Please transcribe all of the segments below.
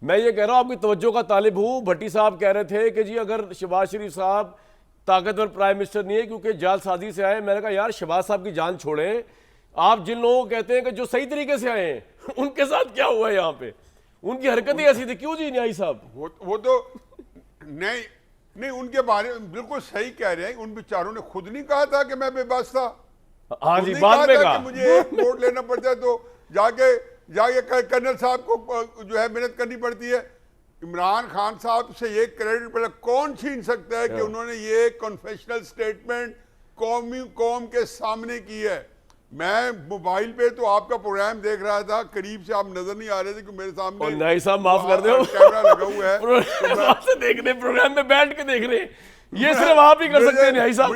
मैं ये कह रहा हूं, आपकी तवज्जो का तालिब हूं। भट्टी साहब कह रहे थे कि जी अगर शहबाज शरीफ साहब ताकतवर प्राइम मिनिस्टर नहीं है क्योंकि जालसाजी से आए। मैंने कहा यार शहबाज साहब की जान छोड़ें, आप जिन लोगों को कहते हैं कि जो सही तरीके से आए हैं उनके साथ क्या हुआ है यहाँ पे, उनकी हरकतें ऐसी थी क्यों जी न्यायी साहब? वो तो नहीं नहीं, उनके बारे में बिल्कुल सही कह रहे हैं। उन बेचारों ने खुद नहीं कहा था कि मैं बेबस था। हाँ खुद जी, नहीं बाद में था कहा कि मुझे एक वोट लेना पड़ता है तो जाके कर्नल साहब को जो है मेहनत करनी पड़ती है। इमरान खान साहब से ये क्रेडिट पहले कौन छीन सकता है कि उन्होंने ये कॉन्फेशनल स्टेटमेंट कौम के सामने की है। मैं मोबाइल पे तो आपका प्रोग्राम देख रहा था, करीब से आप नजर नहीं आ रहे थे कि मेरे सामने न्यायी साहब माफ कर दो, कैमरा लगा हुआ है प्रोग्राम से देख रहे, प्रोग्राम में बैठ के देख रहे, ये सिर्फ आप ही कर सकते हैं न्यायी साहब।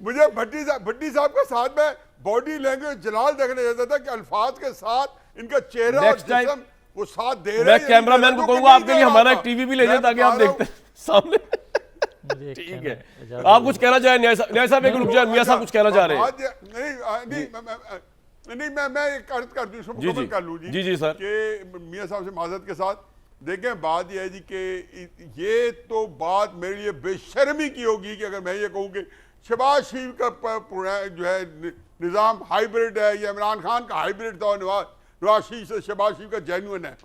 मुझे भट्टी साहब के साथ में बॉडी लैंग्वेज जलाल देखने जाता था कि अल्फाज के साथ इनका चेहरा और जिस्म वो साथ दे रहे हैं। मैं कैमरामैन को कहूंगा आपके लिए हमारा एक टीवी भी ले जाए ताकि आप देखते हैं सामने। ठीक है, आप कुछ कहना चाहें न्याय साहब? एक रुक जाए, मियां साहब कुछ कहना चाह रहे हैं। नहीं, मैं एक अर्ज कर दूं, मुकम्मल कर लूं जी जी सर, कि मियां साहब से माजरत के साथ देखें, बात यह है जी कि ये तो बात मेरे लिए बेशर्मी की होगी कि अगर मैं ये कहूँ कि शहबाज शरीफ का जो है निज़ाम हाइब्रिड है या इमरान खान का हाइब्रिड था और नवाज शरीफ से शहबाज शरीफ का जेन्युइन है।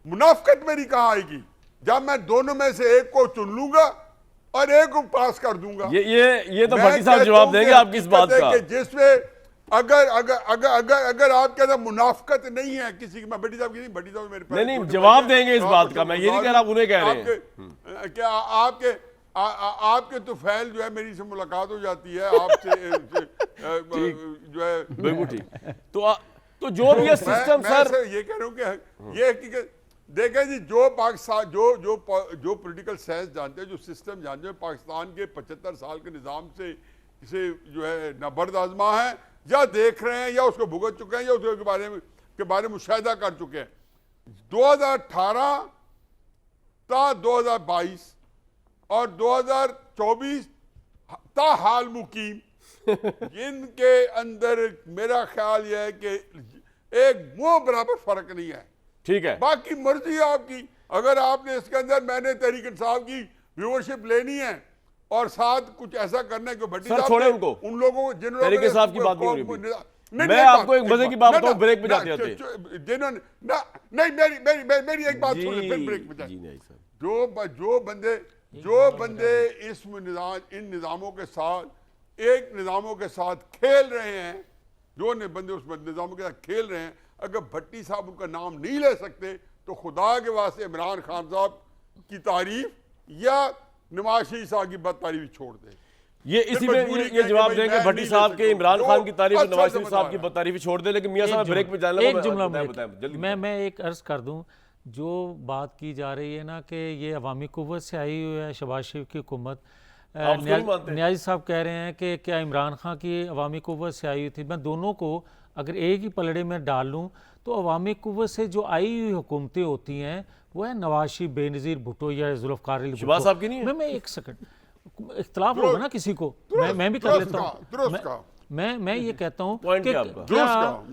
मुनाफिकत मेरी कहाँ आएगी जब मैं दोनों में से एक को चुन लूंगा और एक को पास कर दूंगा। ये तो भट्टी साहब जवाब देंगे आपकी इस बात का। जिसमें अगर आपके अंदर मुनाफिकत नहीं है किसी की, मैं भट्टी साहब की नहीं, भट्टी साहब मेरे पास नहीं जवाब देंगे इस बात का, मैं ये नहीं कह रहा, उन्हें कह रहे हैं क्या आपके तो फैल जो है मेरी से मुलाकात हो जाती है आपसे जो है बिल्कुल ठीक। तो जो भी है सिस्टम सर, ये कह रहा हूँ कि ये हकीकत देखें जी, जो पाकिस्तान जो पॉलिटिकल साइंस जानते हैं, जो सिस्टम जानते हैं, पाकिस्तान के 75 साल के निज़ाम से इसे जो है नबर्द आजमा है या देख रहे हैं या उसको भुगत चुके हैं या उसके बारे में मुशाहिदा कर चुके हैं। 2018 ता 2022 और 2024 ताहाल मुकीम इनके अंदर मेरा ख्याल यह है कि एक मुंह बराबर फर्क नहीं है। ठीक है, बाकी मर्जी है आपकी। अगर आपने इसके अंदर मैंने तहरीक इंसाफ की व्यूअरशिप लेनी है और साथ कुछ ऐसा करना है कि भट्टी साहब छोड़े उनको, उन लोगों को जिन लोगों तहरीक इंसाफ की बात नहीं हो रही। मैं आपको एक मजे की बात बताऊं, ब्रेक पे जाते जाते जिन्होंने नहीं मेरी एक बात सुन फिर ब्रेक पे जाए। जो बंदे इन निज़ामों के साथ एक निज़ामों के साथ खेल रहे हैं, जो बंदे उस निज़ामों के साथ खेल रहे हैं, अगर भट्टी साहब उनका नाम नहीं ले सकते तो खुदा के वास्ते इमरान खान साहब की तारीफ या नवाज शरीफ साहब की बदतारीफ छोड़ दे। ये इसी में ये जवाब देंगे भट्टी साहब के इमरान खान की तारीफ और नवाज शरीफ साहब की बदतारीफ छोड़ दे। लेकिन मियां साहब ब्रेक में जाने एक जुमला मैं एक अर्ज कर दूं, जो बात की जा रही है ना कि ये अवामी कुव्वत से आई हुई है शहबाज शरीफ की हुकूमत, न्याजी साहब कह रहे हैं कि क्या इमरान खान की अवामी कुव्वत से आई हुई थी। मैं दोनों को अगर एक ही पलड़े में डाल लूँ तो अवामी कुव्वत से जो आई हुई हुकूमतें होती हैं वो है नवाज शरीफ, बेनज़ीर भुट्टो या जुल्फ़िकार अली भुट्टो साहब की नहीं है। मैं एक सेकंड इख्तलाफ होगा ना किसी को, मैं भी कर लेता हूँ। मैं ये कहता हूँ कि क्या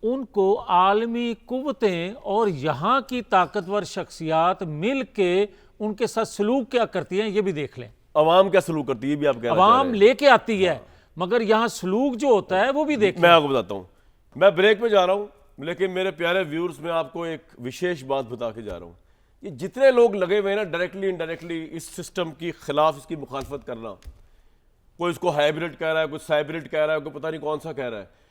उनको आलमी कुव्वतें और यहाँ की ताकतवर शख्सियात मिल के उनके साथ सलूक क्या करती हैं ये भी देख लें। अवाम क्या सलूक करती है भी आप कह रहे हैं। अवाम लेके आती है मगर यहाँ सलूक जो होता है वो भी देख। मैं आपको बताता हूँ, मैं ब्रेक में जा रहा हूँ लेकिन मेरे प्यारे व्यूअर्स में आपको एक विशेष बात बता के जा रहा हूँ। ये जितने लोग लगे हुए हैं ना डायरेक्टली इनडायरेक्टली इस सिस्टम की खिलाफ, इसकी मुखालफत करना, कोई इसको हाइब्रिड कह रहा है, कोई साइब्रिड कह रहा है, कोई पता नहीं कौन सा कह रहा है,